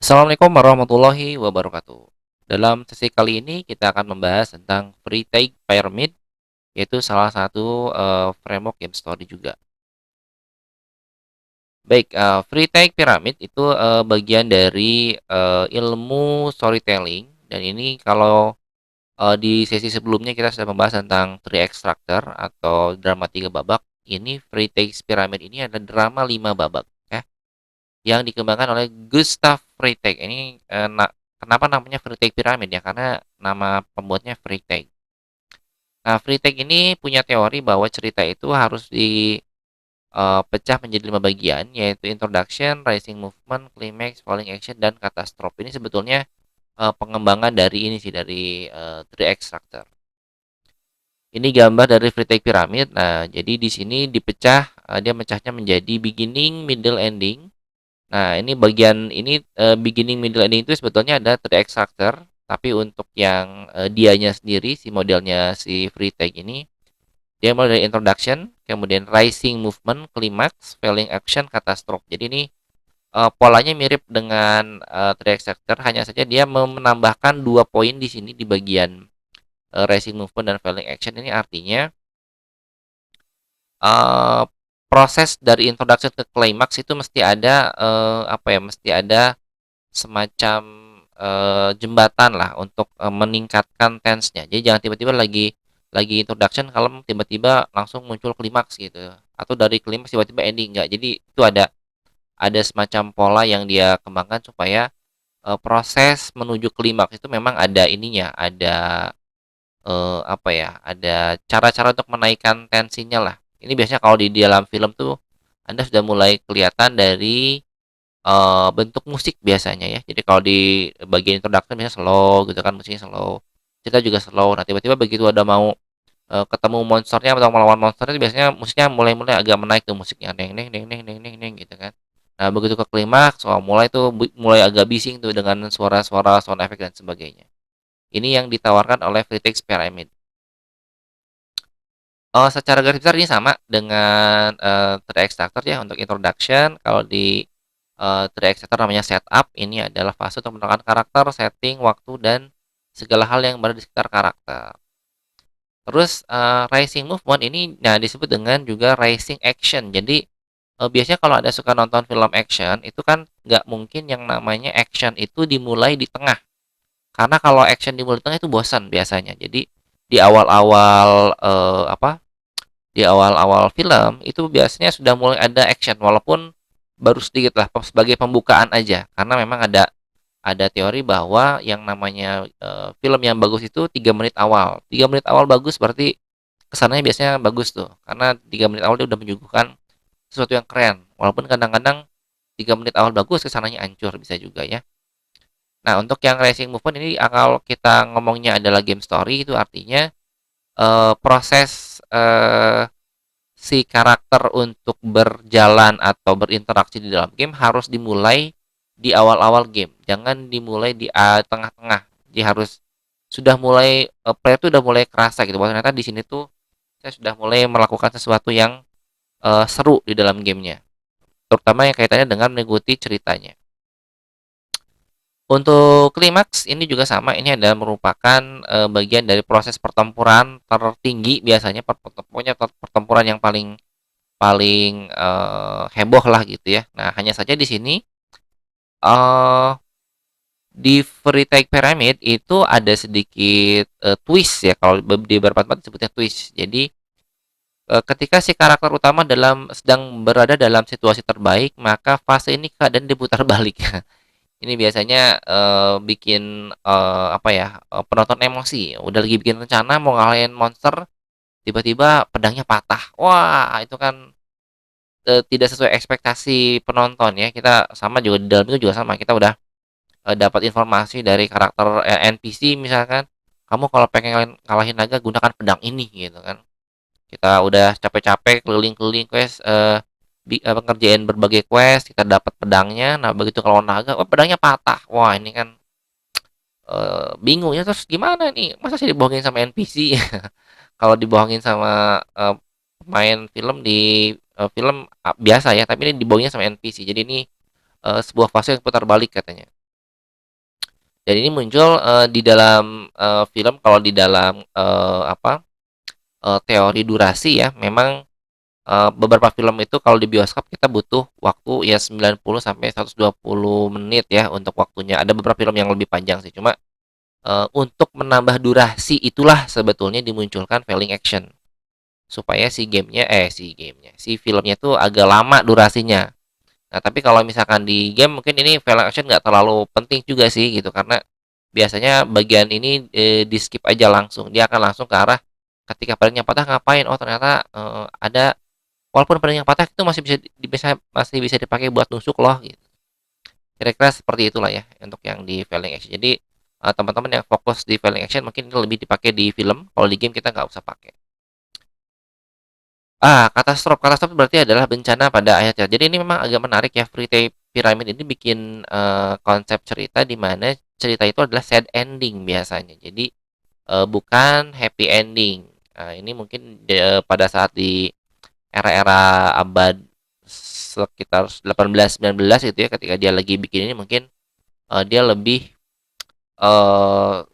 Assalamualaikum warahmatullahi wabarakatuh. Dalam sesi kali ini kita akan membahas tentang Free Take Pyramid, yaitu salah satu framework game story juga. Baik, Free Take Pyramid itu bagian dari ilmu storytelling, dan ini kalau di sesi sebelumnya kita sudah membahas tentang Tree Extractor atau drama 3 babak. Ini Free Take Pyramid ini adalah drama 5 babak, ya, yang dikembangkan oleh Gustav Freytag. Ini kenapa namanya Freytag Pyramid ya? Karena nama pembuatnya Freytag. Nah, Freytag ini punya teori bahwa cerita itu harus dipecah menjadi 5 bagian, yaitu introduction, rising movement, climax, falling action, dan catastrophe. Ini sebetulnya pengembangan dari ini sih, dari Tree Extractor. Ini gambar dari Freytag Pyramid. Nah, jadi di sini dia mecahnya menjadi beginning, middle, ending. Nah, ini bagian ini beginning, middle, ending itu sebetulnya ada tree extractor, tapi untuk yang dianya sendiri, si modelnya si Freetag ini, dia mulai dari introduction, kemudian rising movement, climax, falling action, catastrophe. Jadi ini polanya mirip dengan tree extractor, hanya saja dia menambahkan 2 poin di sini di bagian rising movement dan falling action. Ini artinya eh, proses dari introduction ke climax itu mesti ada apa ya, mesti ada semacam jembatan lah untuk meningkatkan tense-nya. Jadi jangan tiba-tiba lagi introduction kalau tiba-tiba langsung muncul klimaks gitu. Atau dari klimaks tiba-tiba ending, enggak. Jadi itu ada semacam pola yang dia kembangkan supaya proses menuju klimaks itu memang ada ininya, ada apa ya, ada cara-cara untuk menaikkan tensinya lah. Ini biasanya kalau di dalam film tuh Anda sudah mulai kelihatan dari bentuk musik biasanya ya. Jadi kalau di bagian introduction biasanya slow gitu kan, musiknya slow. Cerita juga slow. Nah, tiba-tiba begitu ada mau ketemu monsternya atau melawan monsternya itu biasanya musiknya mulai-mulai agak menaik tuh musiknya. Neng neng neng neng neng neng neng gitu kan. Nah, begitu ke klimaks, mulai tuh mulai agak bising tuh dengan suara-suara sound effect dan sebagainya. Ini yang ditawarkan oleh Vertex Pyramid. Oh, secara garis besar ini sama dengan Tree Extractor ya untuk introduction. Kalau di Tree Extractor namanya setup. Ini adalah fase untuk menentukan karakter, setting, waktu, dan segala hal yang berada di sekitar karakter. Terus rising movement ini nah disebut dengan juga rising action. Jadi biasanya kalau ada suka nonton film action itu kan nggak mungkin yang namanya action itu dimulai di tengah. Karena kalau action dimulai di tengah itu bosan biasanya. Jadi di awal-awal di awal-awal film itu biasanya sudah mulai ada action walaupun baru sedikit lah sebagai pembukaan aja, karena memang ada teori bahwa yang namanya film yang bagus itu 3 menit awal bagus, berarti kesannya biasanya bagus tuh karena 3 menit awal dia udah menyuguhkan sesuatu yang keren, walaupun kadang-kadang 3 menit awal bagus kesannya hancur bisa juga ya. Nah, untuk yang racing movement ini kalau kita ngomongnya adalah game story, itu artinya proses si karakter untuk berjalan atau berinteraksi di dalam game harus dimulai di awal-awal game, jangan dimulai di tengah-tengah. Dia harus sudah mulai player tuh udah mulai kerasa gitu bahwa ternyata di sini tuh saya sudah mulai melakukan sesuatu yang seru di dalam gamenya, terutama yang kaitannya dengan mengikuti ceritanya. Untuk klimaks ini juga sama, ini adalah merupakan bagian dari proses pertempuran tertinggi biasanya, pokoknya pertempuran yang paling paling heboh lah gitu ya. Nah, hanya saja di sini eh di Free Take Pyramid itu ada sedikit twist ya, kalau di beberapa tempat disebutnya twist. Jadi ketika si karakter utama sedang berada dalam situasi terbaik, maka fase ini keadaan diputar balik. Ini biasanya bikin apa ya, penonton emosi. Udah lagi bikin rencana mau ngalahin monster, tiba-tiba pedangnya patah. Wah, itu kan tidak sesuai ekspektasi penonton ya. Kita sama juga di dalam itu juga sama. Kita udah dapat informasi dari karakter NPC misalkan, kamu kalau pengen ngalahin naga gunakan pedang ini gitu kan. Kita udah capek-capek keliling-keliling quest ngerjain berbagai quest, kita dapat pedangnya. Nah, begitu kalau naga, oh pedangnya patah. Wah, ini kan bingung ya, terus gimana nih? Masa sih dibohongin sama NPC? Kalau dibohongin sama pemain film di film biasa ya, tapi ini dibohongin sama NPC. Jadi ini sebuah fase yang putar balik katanya. Dan ini muncul, di dalam, film kalau di dalam, teori durasi ya, memang, beberapa film itu kalau di bioskop kita butuh waktu ya 90 sampai 120 menit ya untuk waktunya. Ada beberapa film yang lebih panjang sih, cuma, untuk menambah durasi itulah sebetulnya dimunculkan failing action, supaya si filmnya tuh agak lama durasinya. Nah, tapi kalau misalkan di game mungkin ini failing action nggak terlalu penting juga sih gitu, karena biasanya bagian ini, di-skip aja langsung, dia akan langsung ke arah ketika pedangnya patah ngapain, oh ternyata, ada walaupun pedang yang patah itu masih bisa dipakai buat nusuk loh gitu. Kira-kira seperti itulah ya untuk yang di failing action. Jadi, teman-teman yang fokus di failing action mungkin itu lebih dipakai di film, kalau di game kita nggak usah pakai. Katastrof berarti adalah bencana pada akhir cerita. Jadi ini memang agak menarik ya, Fairy Pyramid ini bikin, konsep cerita di mana cerita itu adalah sad ending biasanya. Jadi, bukan happy ending. Ini mungkin pada saat di era-era abad sekitar 18 19 gitu ya, ketika dia lagi bikin ini mungkin, dia lebih,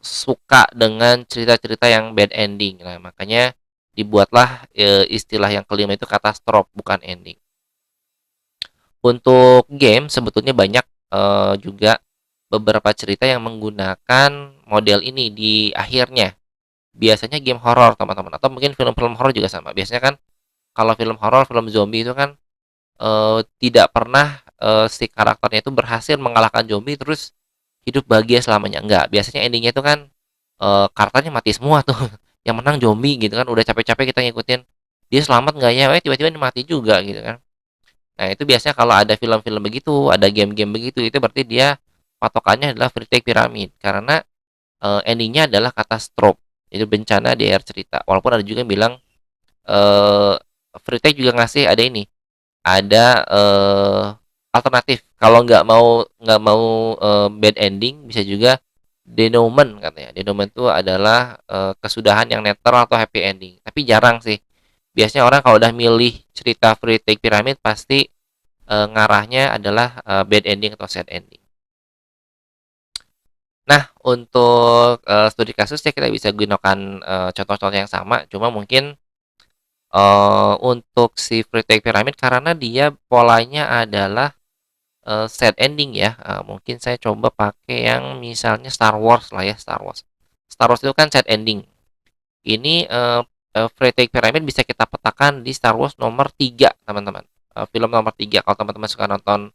suka dengan cerita-cerita yang bad ending. Nah, makanya dibuatlah, istilah yang kelima itu katastrof, bukan ending. Untuk game sebetulnya banyak, juga beberapa cerita yang menggunakan model ini di akhirnya. Biasanya game horor, teman-teman, atau mungkin film-film horor juga sama. Biasanya kan kalau film horor, film zombie itu kan, tidak pernah, si karakternya itu berhasil mengalahkan zombie terus hidup bahagia selamanya, enggak. Biasanya endingnya itu kan, karakternya mati semua tuh, yang menang zombie gitu kan, udah capek-capek kita ngikutin, dia selamat nggak ya, tiba-tiba dia mati juga gitu kan. Nah, itu biasanya kalau ada film-film begitu, ada game-game begitu, itu berarti dia patokannya adalah Fairy Pyramid, karena, ending adalah katastrof, itu bencana di akhir cerita. Walaupun ada juga yang bilang, eee, Fairy juga ngasih ada ini, ada, alternatif, kalau nggak mau, bad ending, bisa juga denouement katanya. Denouement itu adalah, kesudahan yang netral atau happy ending, tapi jarang sih. Biasanya orang kalau udah milih cerita Fairy Pyramid pasti, ngarahnya adalah, bad ending atau sad ending. Nah, untuk, studi kasus ya kita bisa gunakan, contoh-contoh yang sama, cuma mungkin, untuk si Fairy Pyramid karena dia polanya adalah, sad ending ya, mungkin saya coba pakai yang misalnya Star Wars lah ya, Star Wars. Star Wars itu kan sad ending. Ini, Fairy Pyramid bisa kita petakan di Star Wars nomor 3 teman-teman, film nomor 3. Kalau teman-teman suka nonton,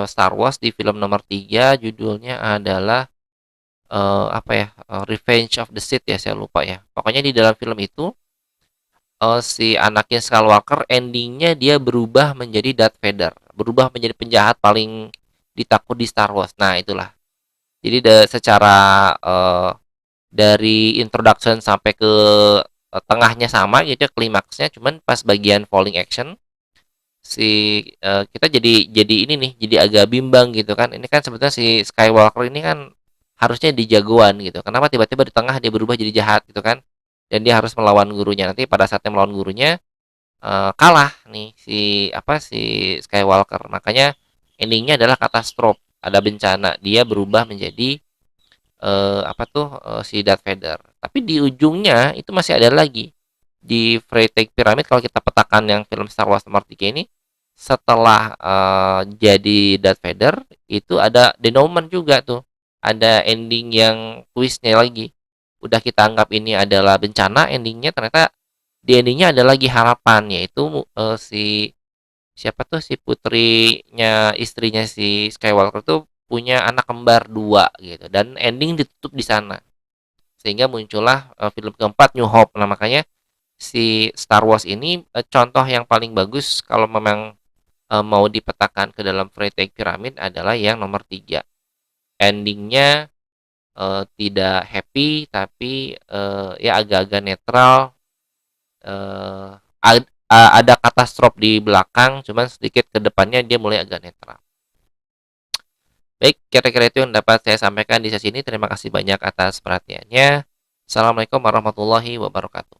Star Wars, di film nomor 3 judulnya adalah, apa ya, Revenge of the Sith ya, saya lupa ya. Pokoknya di dalam film itu, si Anakin Skywalker endingnya dia berubah menjadi Darth Vader, berubah menjadi penjahat paling ditakut di Star Wars. Nah, itulah. Jadi secara, dari introduction sampai ke, tengahnya sama gitu ya, klimaksnya, cuman pas bagian falling action, kita jadi ini nih, jadi agak bimbang gitu kan. Ini kan sebetulnya si Skywalker ini kan harusnya di jagoan gitu. Kenapa tiba-tiba di tengah dia berubah jadi jahat gitu kan? Dan dia harus melawan gurunya. Nanti pada saatnya melawan gurunya, kalah nih si Skywalker. Makanya endingnya adalah katastrof, ada bencana, dia berubah menjadi, si Darth Vader. Tapi di ujungnya itu masih ada lagi. Di Freytag Pyramid kalau kita petakan yang film Star Wars nomor 3 ini, setelah, jadi Darth Vader, itu ada denouement juga tuh. Ada ending yang twistnya lagi. Udah kita anggap ini adalah bencana, endingnya ternyata di endingnya ada lagi harapan, yaitu, siapa tuh, si putrinya, istrinya si Skywalker tuh punya anak kembar 2 gitu, dan ending ditutup di sana. Sehingga muncullah, film keempat New Hope. Nah, makanya si Star Wars ini, contoh yang paling bagus kalau memang, mau dipetakan ke dalam Freytag Pyramid adalah yang nomor 3. Endingnya, tidak happy tapi, ya agak-agak netral, eee, ada katastrof di belakang, cuman sedikit ke depannya dia mulai agak netral. Baik, kira-kira itu yang dapat saya sampaikan di sesi ini. Terima kasih banyak atas perhatiannya. Assalamualaikum warahmatullahi wabarakatuh.